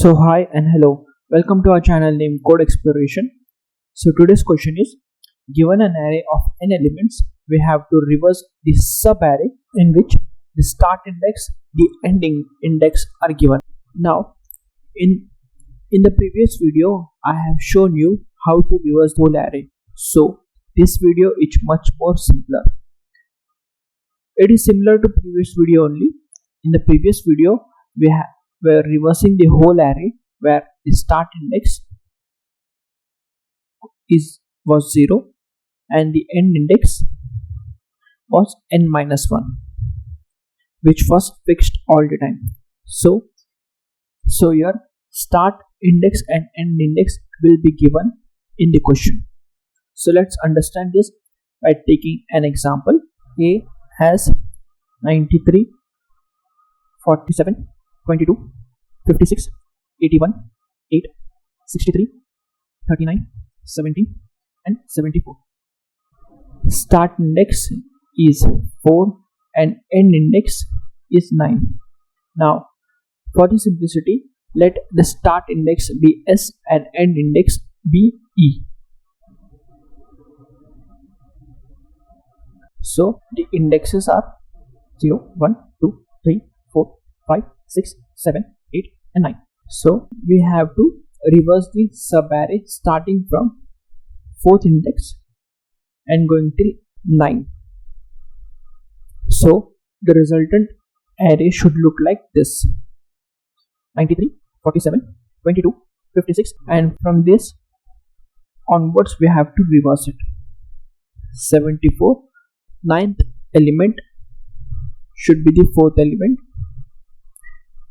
So hi and hello, welcome to our channel named Code Exploration. So today's question is, given an array of n elements, we have to reverse the subarray in which the start index, the ending index are given. Now in the previous video I have shown you how to reverse the whole array. So this video is much more simpler. It is similar to previous video only. In the previous video we're reversing the whole array where the start index was 0 and the end index was n-1, which was fixed all the time. So your start index and end index will be given in the question. So let's understand this by taking an example. A has 93, 47, 22, 56, 81, 8, 63, 39, 70 and 74. Start index is 4 and end index is 9. Now for the simplicity, let the start index be S and end index be E. So the indexes are 0, 1, 2, 3, 4, 5, 6, 7, 8 and 9. So we have to reverse the subarray starting from 4th index and going till 9. So the resultant array should look like this: 93, 47, 22, 56, and from this onwards we have to reverse it. 74, 9th element should be the 4th element,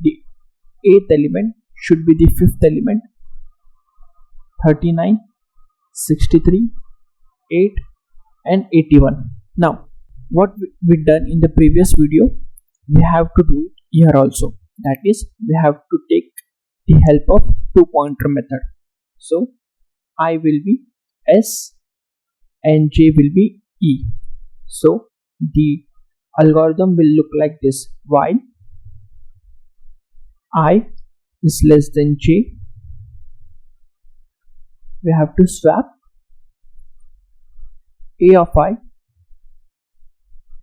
the 8th element should be the 5th element, 39, 63, 8 and 81. Now what we done in the previous video, we have to do it here also. That is, we have to take the help of two pointer method. So I will be S and J will be E. So the algorithm will look like this: while I is less than J, we have to swap A of I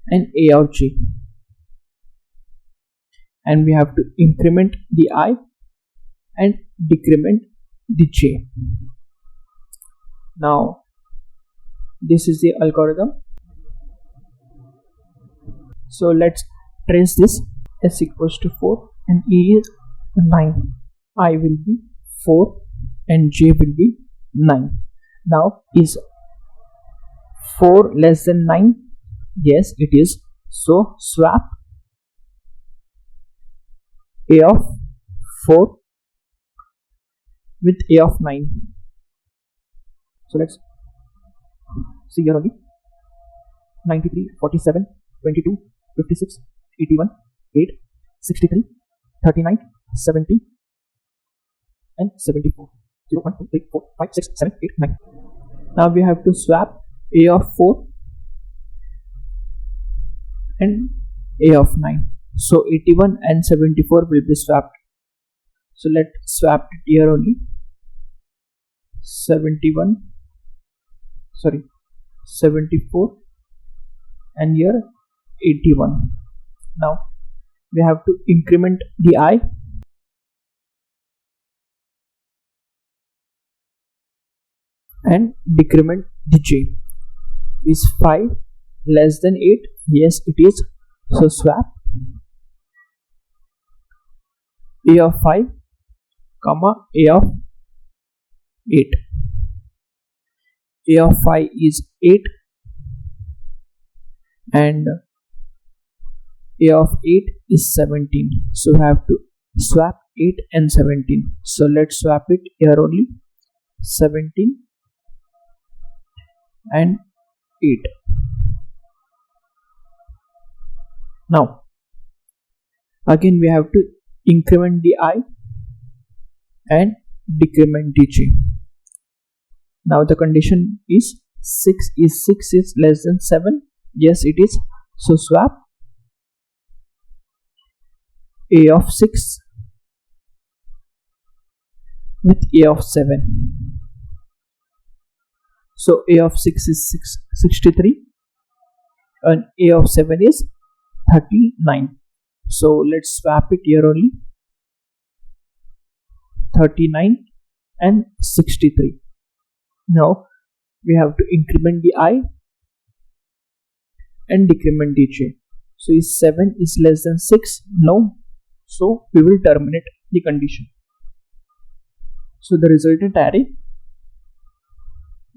and A of J, and we have to increment the I and decrement the J. Now this is the algorithm. So let's trace this. S equals to 4 and E is 9. I will be 4 and J will be 9. Now is 4 less than 9? Yes, it is. So swap A of 4 with A of 9. So let's see here only: 93, 47, 22, 56, 81, 8, 63, 39, 70 and 74. 0, 1, 2, 3, 4, 5, 6, 7, 8, 9. Now we have to swap A of 4 and A of 9. So 81 and 74 will be swapped. So let's swap it here only: 74 and here 81. Now we have to increment the I and decrement the J. Is 5 less than 8? Yes, it is. So swap A of 5 comma A of 8. A of 5 is 8 and A of 8 is 17. So we have to swap 8 and 17. So let's swap it here only: 17 and 8. Now again we have to increment the I and decrement the J. Now the condition is 6 is less than 7. Yes, it is. So swap A of 6 with a of 7. So a of 6 is 63 and a of 7 is 39. So let's swap it here only, 39 and 63. Now we have to increment the I and decrement the j. So is 7 is less than 6? No. So we will terminate the condition. So the resultant array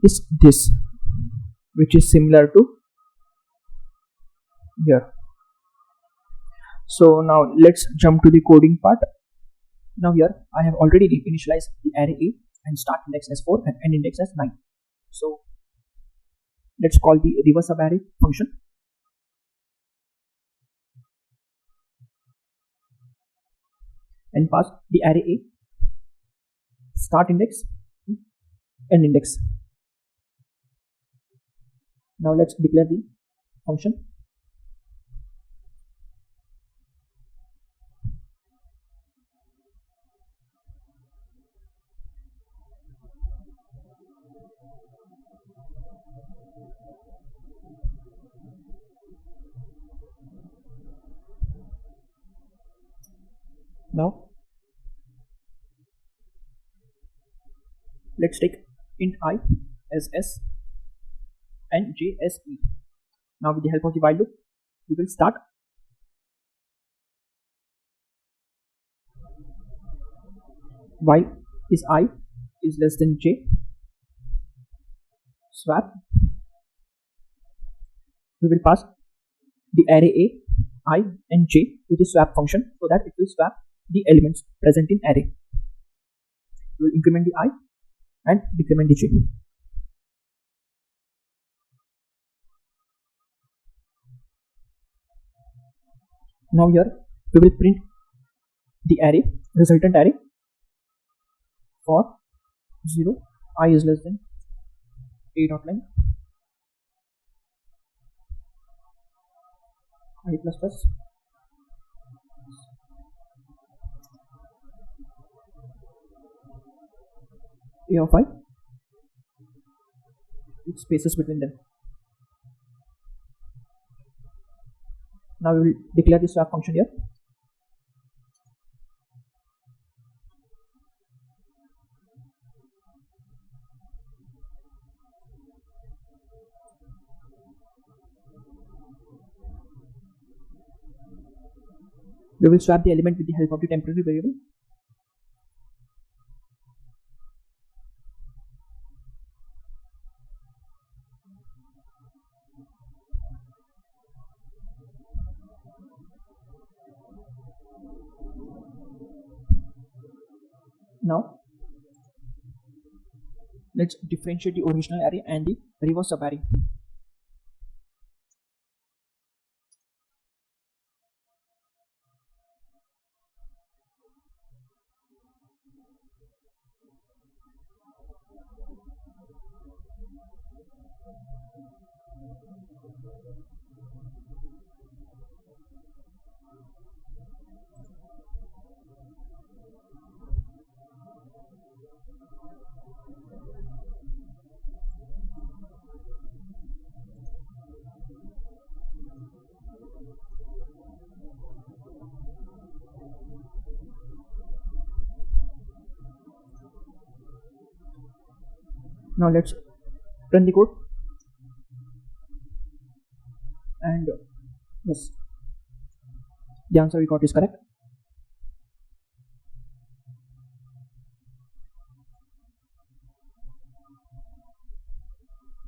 is this, which is similar to here. So now let's jump to the coding part. Now here I have already initialized the array A and start index as 4 and end index as 9. So let's call the reverse subarray function. And pass the array A, start index, end index. Now let's declare the function. Now let's take int I as s and j as e. Now with the help of the while loop, we will start y is I is less than j, swap. We will pass the array A, I and j to the swap function so that it will swap the elements present in array. We will increment the I and decrement the j. Now here we will print the array, resultant array for 0, I is less than a dot line, I plus plus a of I with spaces between them. Now we will declare the swap function here. We will swap the element with the help of the temporary variable. Now let's differentiate the original array and the reverse subarray. Now let's run the code, and yes, the answer we got is correct.